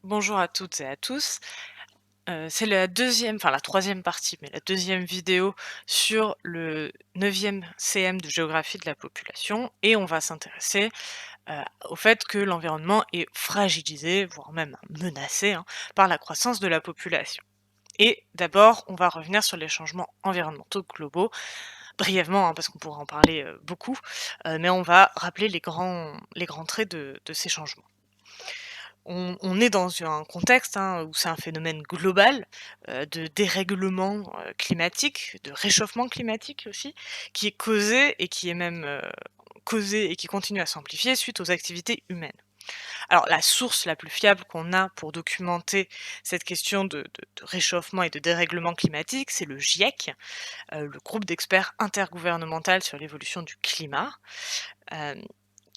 Bonjour à toutes et à tous. C'est la deuxième, enfin la troisième partie, mais la deuxième vidéo sur le 9e CM de géographie de la population et on va s'intéresser, au fait que l'environnement est fragilisé, voire même menacé, hein, par la croissance de la population. Et d'abord, on va revenir sur les changements environnementaux globaux, brièvement, hein, parce qu'on pourra en parler, beaucoup, mais on va rappeler les grands traits de ces changements. On est dans un contexte, hein, où c'est un phénomène global, de dérèglement, climatique, de réchauffement climatique aussi, qui est causé et qui est même, causé et qui continue à s'amplifier suite aux activités humaines. Alors la source la plus fiable qu'on a pour documenter cette question de réchauffement et de dérèglement climatique, c'est le GIEC, le groupe d'experts intergouvernemental sur l'évolution du climat. Hem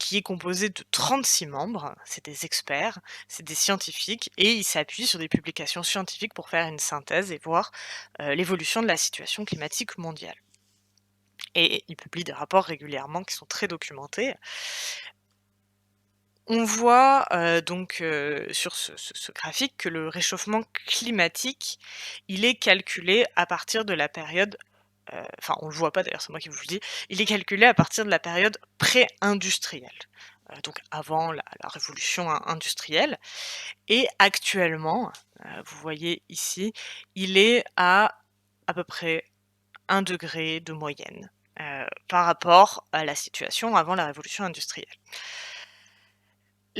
qui est composé de 36 membres, c'est des experts, c'est des scientifiques et ils s'appuient sur des publications scientifiques pour faire une synthèse et voir, l'évolution de la situation climatique mondiale. Et ils publient des rapports régulièrement qui sont très documentés. On voit, sur ce graphique que le réchauffement climatique, il est calculé à partir de la période, enfin on le voit pas d'ailleurs, c'est moi qui vous le dis, il est calculé à partir de la période pré-industrielle, donc avant la révolution industrielle et actuellement, vous voyez ici, il est à peu près 1 degré de moyenne, par rapport à la situation avant la révolution industrielle.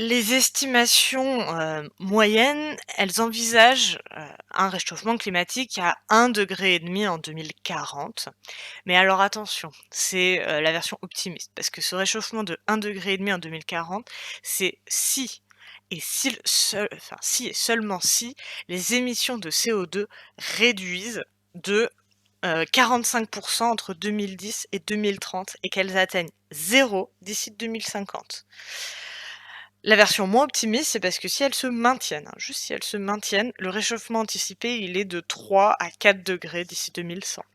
Les estimations, moyennes, elles envisagent, un réchauffement climatique à 1,5 degré en 2040. Mais alors attention, c'est, la version optimiste parce que ce réchauffement de 1,5 degré en 2040, c'est si et seulement si les émissions de CO2 réduisent de, 45 entre 2010 et 2030 et qu'elles atteignent 0 d'ici 2050. La version moins optimiste, c'est parce que si elles se maintiennent, hein, juste si elles se maintiennent, le réchauffement anticipé, il est de 3 à 4 degrés d'ici 2100.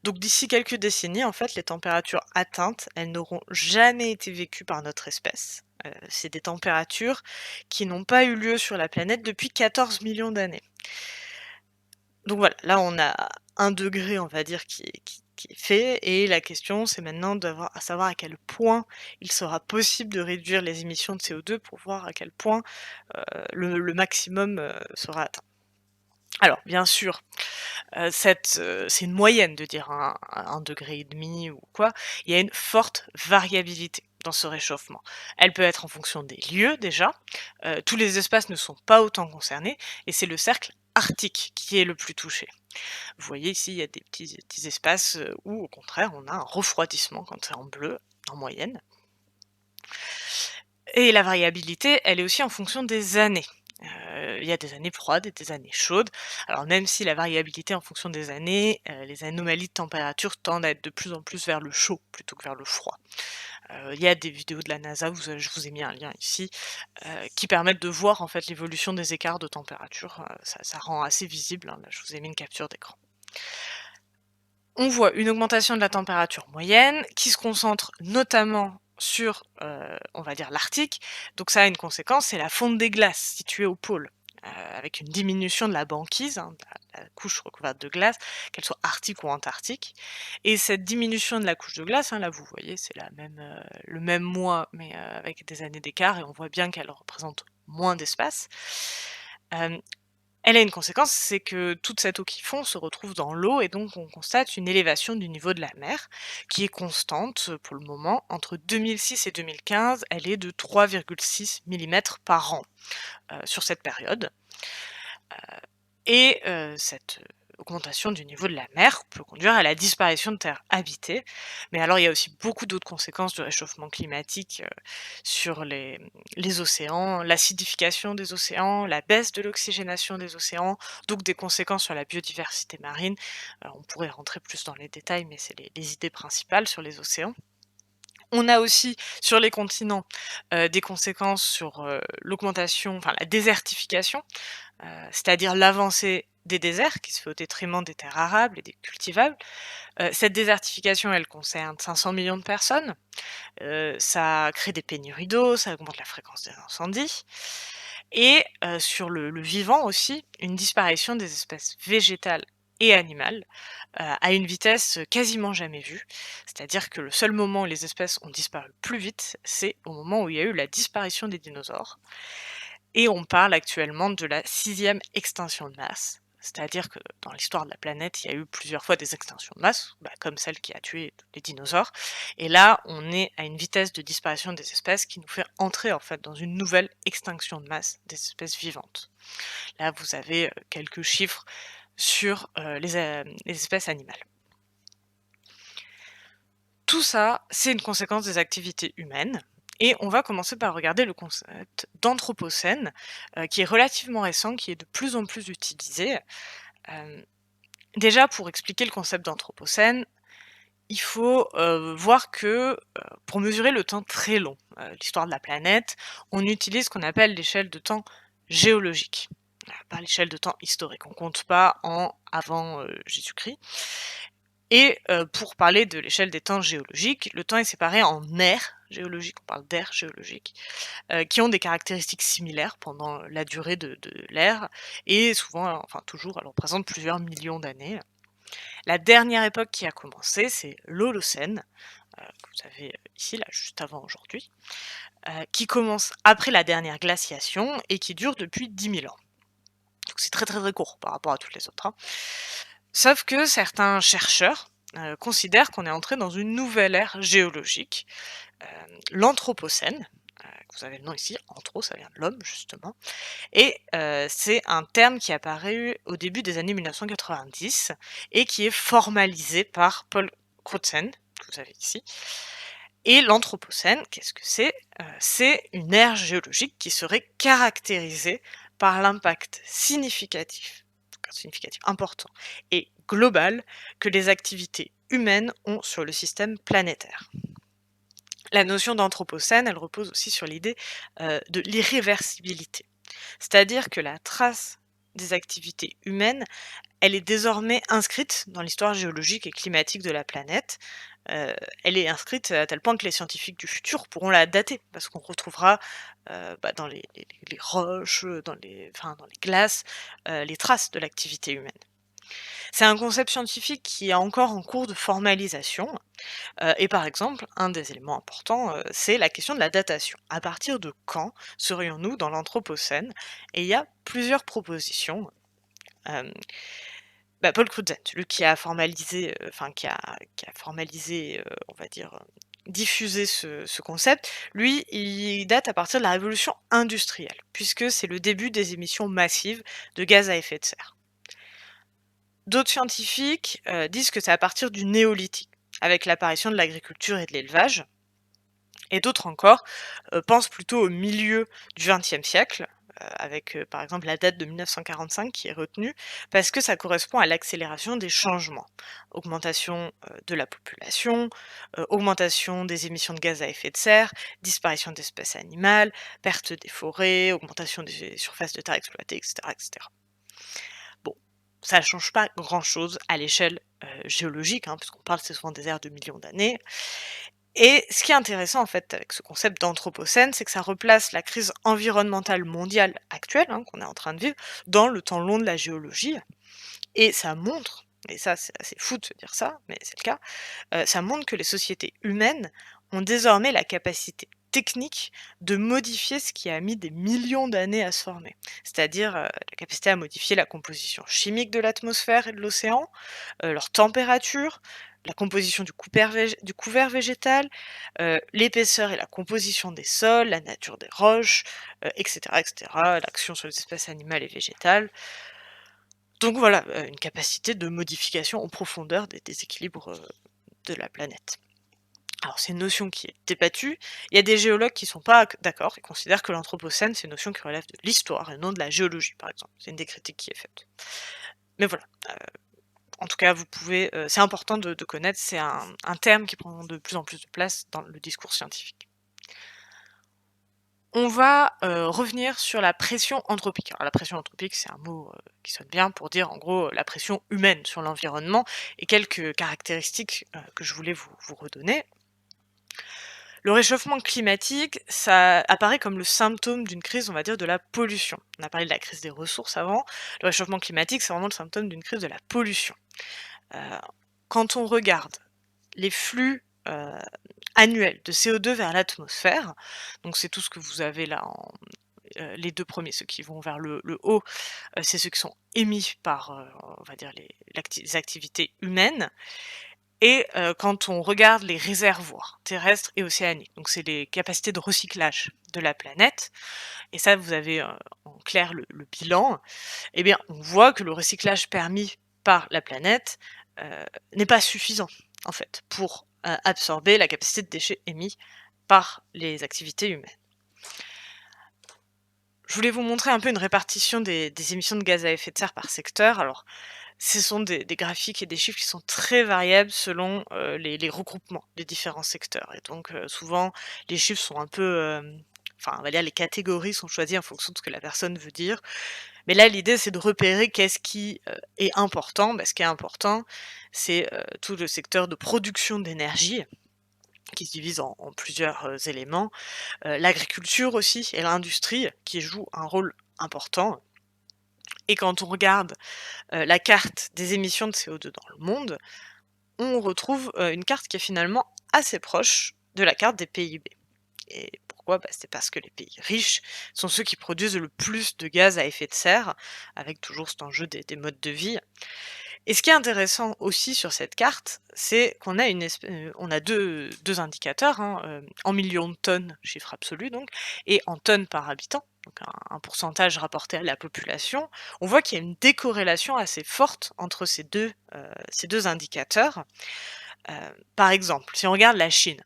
Donc d'ici quelques décennies, en fait, les températures atteintes, elles n'auront jamais été vécues par notre espèce. C'est des températures qui n'ont pas eu lieu sur la planète depuis 14 millions d'années. Donc voilà, là on a 1 degré, on va dire, qui est fait et la question c'est maintenant d'avoir à savoir à quel point il sera possible de réduire les émissions de CO2 pour voir à quel point, le maximum, sera atteint. Alors bien sûr, c'est une moyenne de dire 1,5 degré ou quoi. Il y a une forte variabilité dans ce réchauffement. Elle peut être en fonction des lieux déjà, tous les espaces ne sont pas autant concernés et c'est le cercle arctique qui est le plus touché. Vous voyez ici, il y a des petits espaces, où au contraire on a un refroidissement quand c'est en bleu, en moyenne. Et la variabilité, elle est aussi en fonction des années. Il y a des années froides et des années chaudes. Alors même si la variabilité en fonction des années, les anomalies de température tendent à être de plus en plus vers le chaud plutôt que vers le froid. Il y a des vidéos de la NASA, je vous ai mis un lien ici, qui permettent de voir en fait l'évolution des écarts de température, ça rend assez visible, hein, là je vous ai mis une capture d'écran. On voit une augmentation de la température moyenne qui se concentre notamment sur, on va dire l'Arctique. Donc ça a une conséquence, c'est la fonte des glaces situées au pôle, avec une diminution de la banquise, hein, de la couche recouverte de glace, qu'elle soit arctique ou antarctique. Et cette diminution de la couche de glace, hein, là vous voyez, c'est la même, le même mois, mais, avec des années d'écart et on voit bien qu'elle représente moins d'espace. Hem Elle a une conséquence, c'est que toute cette eau qui fond se retrouve dans l'eau et donc on constate une élévation du niveau de la mer qui est constante pour le moment. Entre 2006 et 2015, elle est de 3,6 millimètres par an sur cette période. Et cette augmentation du niveau de la mer peut conduire à la disparition de terres habitées. Mais alors il y a aussi beaucoup d'autres conséquences du réchauffement climatique, sur les océans, l'acidification des océans, la baisse de l'oxygénation des océans, donc des conséquences sur la biodiversité marine. On pourrait rentrer plus dans les détails, mais c'est les idées principales sur les océans. On a aussi sur les continents, des conséquences sur, l'augmentation, enfin la désertification, c'est-à-dire l'avancée des déserts qui se fait au détriment des terres arables et des cultivables. Cette désertification, elle concerne 500 millions de personnes. Ça crée des pénuries d'eau, ça augmente la fréquence des incendies et sur le vivant aussi, une disparition des espèces végétales et animales, à une vitesse quasiment jamais vue. C'est-à-dire que le seul moment où les espèces ont disparu plus vite, c'est au moment où il y a eu la disparition des dinosaures. Et on parle actuellement de la 6e extinction de masse. C'est-à-dire que dans l'histoire de la planète, il y a eu plusieurs fois des extinctions de masse, comme celle qui a tué les dinosaures. Et là, on est à une vitesse de disparition des espèces qui nous fait entrer en fait dans une nouvelle extinction de masse des espèces vivantes. Là, vous avez quelques chiffres sur les espèces animales. Tout ça, c'est une conséquence des activités humaines. Et on va commencer par regarder le concept d'anthropocène, qui est relativement récent, qui est de plus en plus utilisé. Hem, Déjà, pour expliquer le concept d'anthropocène, il faut, voir que, pour mesurer le temps très long, l'histoire de la planète, on utilise ce qu'on appelle l'échelle de temps géologique, pas l'échelle de temps historique. On compte pas en avant, Jésus-Christ. Et pour parler de l'échelle des temps géologiques, le temps est séparé en ères géologiques, on parle d'ères géologiques, qui ont des caractéristiques similaires pendant la durée de l'ère et souvent, enfin toujours, elle représente plusieurs millions d'années. La dernière époque qui a commencé, c'est l'Holocène, que vous avez, ici, là, juste avant aujourd'hui, qui commence après la dernière glaciation et qui dure depuis 10 000 ans. Donc c'est très, très, très court par rapport à toutes les autres, hein. Sauf que certains chercheurs, considèrent qu'on est entré dans une nouvelle ère géologique, l'Anthropocène, que vous avez le nom ici, anthro, ça vient de l'homme justement, et c'est un terme qui est apparu au début des années 1990 et qui est formalisé par Paul Crutzen, que vous avez ici. Et l'Anthropocène, qu'est-ce que c'est? C'est une ère géologique qui serait caractérisée par l'impact significatif, important et global que les activités humaines ont sur le système planétaire. La notion d'anthropocène, elle repose aussi sur l'idée, de l'irréversibilité. C'est-à-dire que la trace des activités humaines, elle est désormais inscrite dans l'histoire géologique et climatique de la planète. Heu, Elle est inscrite à tel point que les scientifiques du futur pourront la dater, parce qu'on retrouvera, dans les roches, dans les glaces, les traces de l'activité humaine. C'est un concept scientifique qui est encore en cours de formalisation, et par exemple, un des éléments importants, c'est la question de la datation. À partir de quand serions-nous dans l'anthropocène? Et il y a plusieurs propositions. Hem, Paul Crutzen, celui qui a formalisé, qui a formalisé, on va dire, diffusé ce concept, lui, il date à partir de la révolution industrielle, puisque c'est le début des émissions massives de gaz à effet de serre. D'autres scientifiques, disent que c'est à partir du néolithique, avec l'apparition de l'agriculture et de l'élevage. Et d'autres encore, pensent plutôt au milieu du XXe siècle, avec, par exemple, la date de 1945 qui est retenue, parce que ça correspond à l'accélération des changements. Augmentation, de la population, augmentation des émissions de gaz à effet de serre, disparition d'espèces animales, perte des forêts, augmentation des surfaces de terre exploitées, et cetera, et cetera. Bon, ça change pas grand-chose à l'échelle, géologique, hein, puisqu'on parle c'est souvent des aires de millions d'années. Et ce qui est intéressant en fait avec ce concept d'anthropocène, c'est que ça replace la crise environnementale mondiale actuelle, hein, qu'on est en train de vivre, dans le temps long de la géologie. Et ça montre, et ça c'est assez fou de se dire ça, mais c'est le cas, ça montre que les sociétés humaines ont désormais la capacité technique de modifier ce qui a mis des millions d'années à se former. C'est-à-dire, la capacité à modifier la composition chimique de l'atmosphère et de l'océan, leur température, la composition du couvert végétal, l'épaisseur et la composition des sols, la nature des roches, et cetera, l'action sur les espèces animales et végétales. Donc voilà, une capacité de modification en profondeur des déséquilibres, de la planète. Alors c'est une notion qui est débattue. Il y a des géologues qui sont pas d'accord, ils considèrent que l'anthropocène, c'est une notion qui relève de l'histoire et non de la géologie, par exemple. C'est une des critiques qui est faite. Mais voilà, en tout cas, vous pouvez, c'est important de connaître, c'est un terme qui prend de plus en plus de place dans le discours scientifique. On va, revenir sur la pression anthropique. Alors la pression anthropique, c'est un mot, qui sonne bien pour dire en gros, la pression humaine sur l'environnement et quelques caractéristiques, que je voulais vous redonner. Le réchauffement climatique, ça apparaît comme le symptôme d'une crise, on va dire, de la pollution. On a parlé de la crise des ressources avant. Le réchauffement climatique, c'est vraiment le symptôme d'une crise de la pollution. Heu, Quand on regarde les flux, annuels de CO2 vers l'atmosphère, donc c'est tout ce que vous avez là les 2 premiers, ceux qui vont vers le haut, c'est ceux qui sont émis par, on va dire les activités humaines. Et quand on regarde les réservoirs terrestres et océaniques, donc c'est les capacités de recyclage de la planète, et ça vous avez, en clair le bilan, eh bien on voit que le recyclage permis par la planète, n'est pas suffisant en fait pour, absorber la capacité de déchets émis par les activités humaines. Je voulais vous montrer un peu une répartition des émissions de gaz à effet de serre par secteur. Alors ce sont des graphiques et des chiffres qui sont très variables selon, les regroupements des différents secteurs, et donc souvent les chiffres sont un peu, enfin on va dire les catégories sont choisies en fonction de ce que la personne veut dire. Mais là l'idée c'est de repérer qu'est-ce qui, est important. Bah, ce qui est important, c'est, tout le secteur de production d'énergie qui se divise en plusieurs, éléments, l'agriculture aussi et l'industrie qui jouent un rôle important. Et quand on regarde, la carte des émissions de CO2 dans le monde, on retrouve, une carte qui est finalement assez proche de la carte des PIB. Et pourquoi? Bah, c'est parce que les pays riches sont ceux qui produisent le plus de gaz à effet de serre, avec toujours cet enjeu des modes de vie. Et ce qui est intéressant aussi sur cette carte, c'est qu'on a on a deux indicateurs, hein, en millions de tonnes, chiffre absolu donc, et en tonnes par habitant, donc un pourcentage rapporté à la population. On voit qu'il y a une décorrélation assez forte entre ces 2 indicateurs. Par exemple, si on regarde la Chine,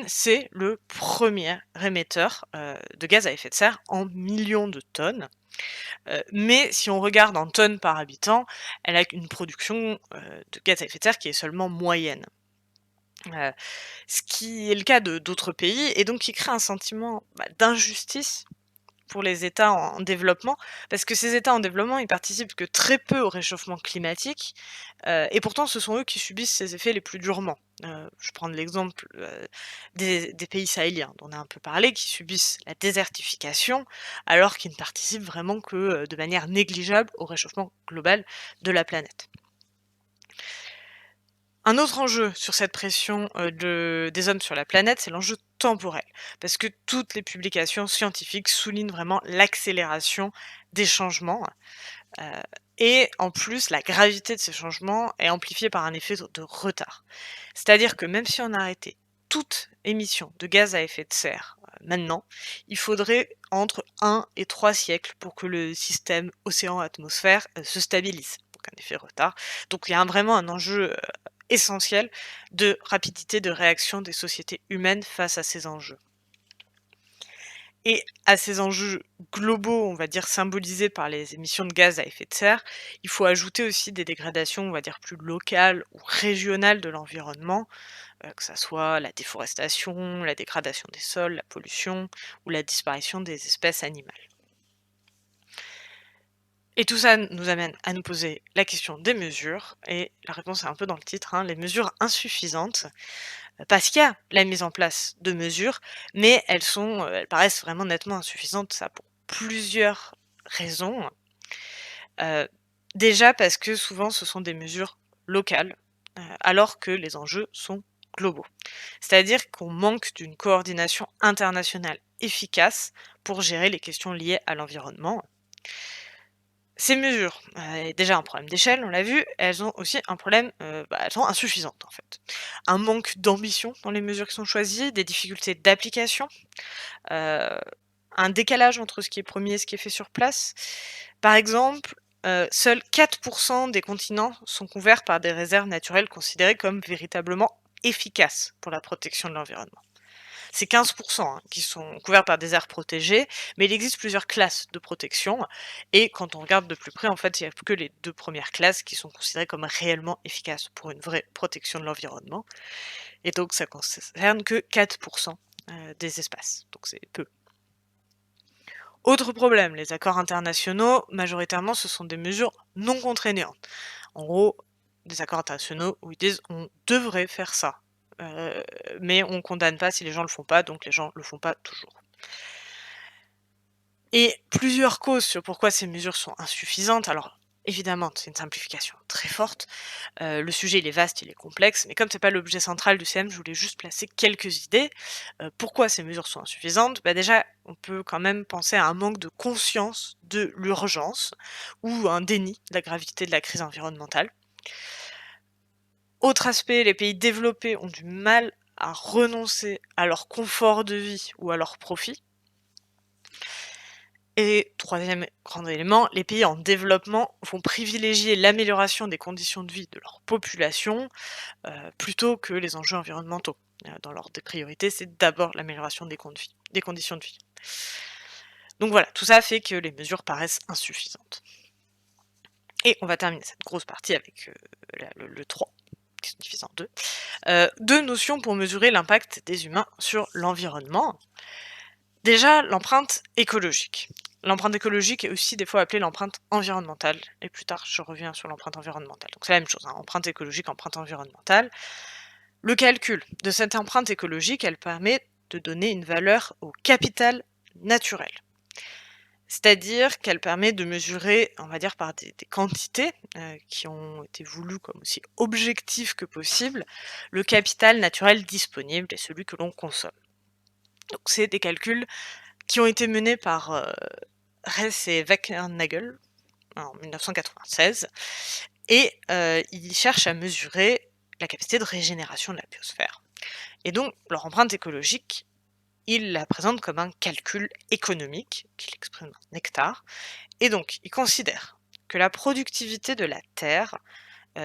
c'est le premier émetteur, de gaz à effet de serre en millions de tonnes. Mais si on regarde en tonnes par habitant, elle a une production, de gaz à effet de serre qui est seulement moyenne. Heu, Ce qui est le cas de d'autres pays, et donc qui crée un sentiment, bah, d'injustice pour les États en développement, parce que ces États en développement, ils participent que très peu au réchauffement climatique, et pourtant ce sont eux qui subissent ces effets les plus durement. Je vais prendre l'exemple, des pays sahéliens dont on a un peu parlé, qui subissent la désertification, alors qu'ils ne participent vraiment que, de manière négligeable au réchauffement global de la planète. Un autre enjeu sur cette pression, des hommes sur la planète, c'est l'enjeu temporel. Parce que toutes les publications scientifiques soulignent vraiment l'accélération des changements, heu et en plus, la gravité de ces changements est amplifiée par un effet de retard. C'est-à-dire que même si on arrêtait toute émission de gaz à effet de serre, maintenant, il faudrait entre 1 et 3 siècles pour que le système océan-atmosphère, se stabilise. Donc un effet retard. Donc il y a vraiment un enjeu, essentiel de rapidité de réaction des sociétés humaines face à ces enjeux. Et à ces enjeux globaux, on va dire symbolisés par les émissions de gaz à effet de serre, il faut ajouter aussi des dégradations, on va dire plus locales ou régionales de l'environnement, que ça soit la déforestation, la dégradation des sols, la pollution ou la disparition des espèces animales. Et tout ça nous amène à nous poser la question des mesures, et la réponse est un peu dans le titre, hein, les mesures insuffisantes. Parce qu'il y a la mise en place de mesures, mais elles paraissent vraiment nettement insuffisantes, ça pour plusieurs raisons. Heu, Déjà parce que souvent ce sont des mesures locales, alors que les enjeux sont globaux. C'est-à-dire qu'on manque d'une coordination internationale efficace pour gérer les questions liées à l'environnement. Ces mesures, déjà un problème d'échelle, on l'a vu, elles ont aussi un problème, elles sont insuffisantes en fait. Un manque d'ambition dans les mesures qui sont choisies, des difficultés d'application, heu, un décalage entre ce qui est promis et ce qui est fait sur place. Par exemple, seuls 4 des continents sont couverts par des réserves naturelles considérées comme véritablement efficaces pour la protection de l'environnement. C'est 15 hein, qui sont couverts par des aires protégées, mais il existe plusieurs classes de protection, et quand on regarde de plus près, en fait, il y a que les 2 premières classes qui sont considérées comme réellement efficaces pour une vraie protection de l'environnement, et donc ça concerne que 4 des espaces, donc c'est peu. Autre problème, les accords internationaux, majoritairement, ce sont des mesures non contraignantes. En gros, des accords internationaux où ils disent: «On devrait faire ça». mais on condamne pas si les gens le font pas, donc les gens le font pas toujours. Et plusieurs causes sur pourquoi ces mesures sont insuffisantes. Alors, évidemment, c'est une simplification très forte. Le sujet, il est vaste, il est complexe, mais comme c'est pas l'objet central du CM, je voulais juste placer quelques idées. Pourquoi ces mesures sont insuffisantes? Bah, déjà, on peut quand même penser à un manque de conscience de l'urgence ou un déni de la gravité de la crise environnementale. Autre aspect, les pays développés ont du mal à renoncer à leur confort de vie ou à leur profit. Et troisième grand élément, les pays en développement vont privilégier l'amélioration des conditions de vie de leur population, plutôt que les enjeux environnementaux. Dans l'ordre des priorités, c'est d'abord l'amélioration des conditions de vie. Donc voilà, tout ça fait que les mesures paraissent insuffisantes. Et on va terminer cette grosse partie avec, le 3, qui se divise en 2. 2 notions pour mesurer l'impact des humains sur l'environnement. Déjà, l'empreinte écologique. L'empreinte écologique est aussi des fois appelée l'empreinte environnementale, et plus tard je reviens sur l'empreinte environnementale. Donc c'est la même chose, hein, empreinte écologique, empreinte environnementale. Le calcul de cette empreinte écologique, elle permet de donner une valeur au capital naturel. C'est-à-dire qu'elle permet de mesurer, on va dire par des quantités, qui ont été voulues comme aussi objectives que possible, le capital naturel disponible et celui que l'on consomme. Donc c'est des calculs qui ont été menés par, Hess et Wackernagel en 1996 et ils cherchent à mesurer la capacité de régénération de la biosphère. Et donc leur empreinte écologique, ils la présentent comme un calcul économique, qu'ils expriment en hectares, et donc ils considèrent que la productivité de la Terre,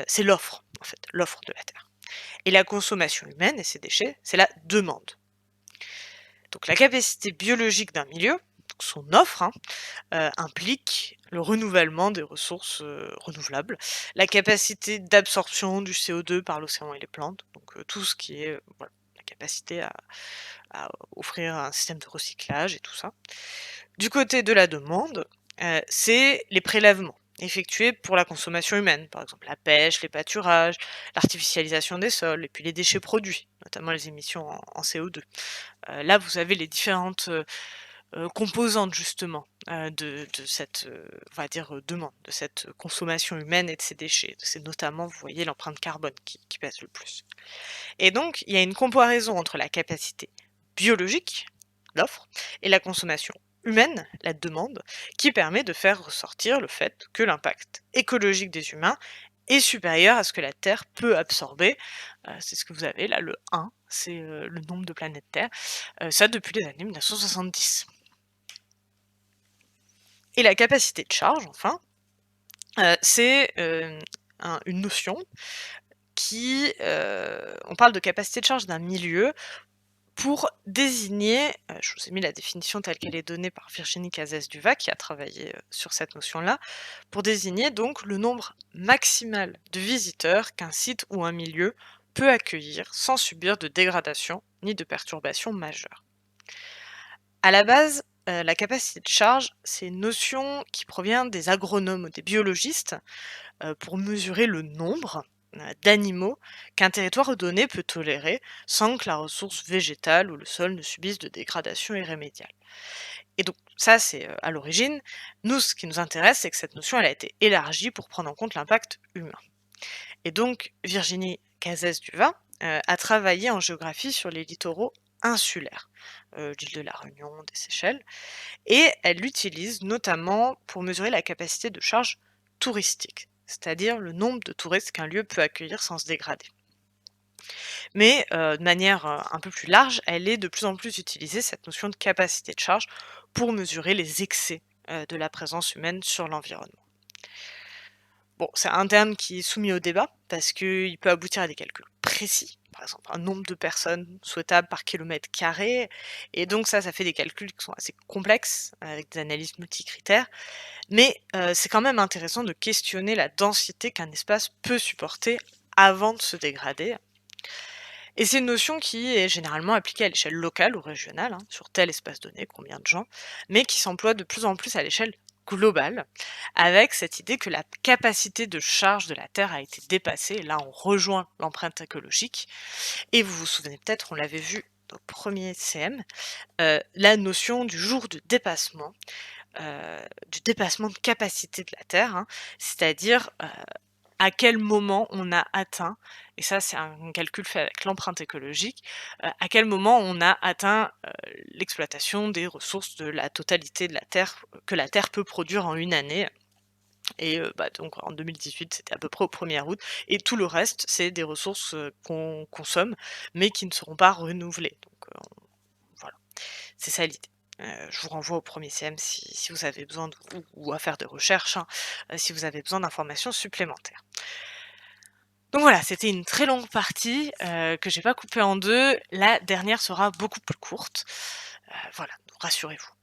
c'est l'offre, en fait, l'offre de la Terre. Et la consommation humaine et ses déchets, c'est la demande. Donc la capacité biologique d'un milieu, donc son offre, hein, implique le renouvellement des ressources, renouvelables, la capacité d'absorption du CO2 par l'océan et les plantes, donc tout ce qui est, voilà, la capacité à offrir un système de recyclage et tout ça. Du côté de la demande, c'est les prélèvements effectués pour la consommation humaine, par exemple la pêche, les pâturages, l'artificialisation des sols et puis les déchets produits, notamment les émissions en CO2. Là, vous avez les différentes, composantes justement, de cette, on va dire, demande, de cette consommation humaine et de ces déchets. C'est notamment, vous voyez, l'empreinte carbone qui pèse le plus. Et donc, il y a une comparaison entre la capacité biologique, l'offre, et la consommation humaine, la demande, qui permet de faire ressortir le fait que l'impact écologique des humains est supérieur à ce que la Terre peut absorber. C'est ce que vous avez là, le 1, c'est, le nombre de planètes Terre, ça depuis les années 1970. Et la capacité de charge, enfin, c'est, une notion qui, on parle de capacité de charge d'un milieu pour désigner, je vous ai mis la définition telle qu'elle est donnée par Virginie Cazès-Duva qui a travaillé, sur cette notion-là, pour désigner donc le nombre maximal de visiteurs qu'un site ou un milieu peut accueillir sans subir de dégradation ni de perturbations majeures. À la base, la capacité de charge, c'est une notion qui provient des agronomes ou des biologistes, pour mesurer le nombre, d'animaux qu'un territoire donné peut tolérer sans que la ressource végétale ou le sol ne subissent de dégradation irrémédiable. Et donc ça, c'est, à l'origine. Nous, ce qui nous intéresse, c'est que cette notion, elle a été élargie pour prendre en compte l'impact humain. Et donc Virginie Cazès-Duva, a travaillé en géographie sur les littoraux insulaires, l'île de la Réunion, des Seychelles, et elle l'utilise notamment pour mesurer la capacité de charge touristique, c'est-à-dire le nombre de touristes qu'un lieu peut accueillir sans se dégrader. Mais de manière, un peu plus large, elle est de plus en plus utilisée, cette notion de capacité de charge, pour mesurer les excès, de la présence humaine sur l'environnement. Bon, c'est un terme qui est soumis au débat parce qu'il peut aboutir à des calculs précis, par exemple un nombre de personnes souhaitables par kilomètre carré, et donc ça fait des calculs qui sont assez complexes, avec des analyses multicritères, mais c'est quand même intéressant de questionner la densité qu'un espace peut supporter avant de se dégrader. Et c'est une notion qui est généralement appliquée à l'échelle locale ou régionale, hein, sur tel espace donné, combien de gens, mais qui s'emploie de plus en plus à l'échelle globale, avec cette idée que la capacité de charge de la Terre a été dépassée. Là, on rejoint l'empreinte écologique et vous vous souvenez peut-être, on l'avait vu au premier CM, la notion du jour du dépassement de capacité de la Terre, hein. C'est-à-dire, à quel moment on a atteint, et ça c'est un calcul fait avec l'empreinte écologique, à quel moment on a atteint, l'exploitation des ressources de la totalité de la Terre, que la Terre peut produire en une année. Et bah, donc en 2018, c'était à peu près au 1er août, et tout le reste, c'est des ressources, qu'on consomme, mais qui ne seront pas renouvelées. Donc voilà, c'est ça l'idée. Je vous renvoie au premier CM si vous avez besoin de, ou à faire des recherches, hein, si vous avez besoin d'informations supplémentaires. Donc voilà, c'était une très longue partie, que j'ai pas coupée en 2. La dernière sera beaucoup plus courte. Voilà, donc rassurez-vous.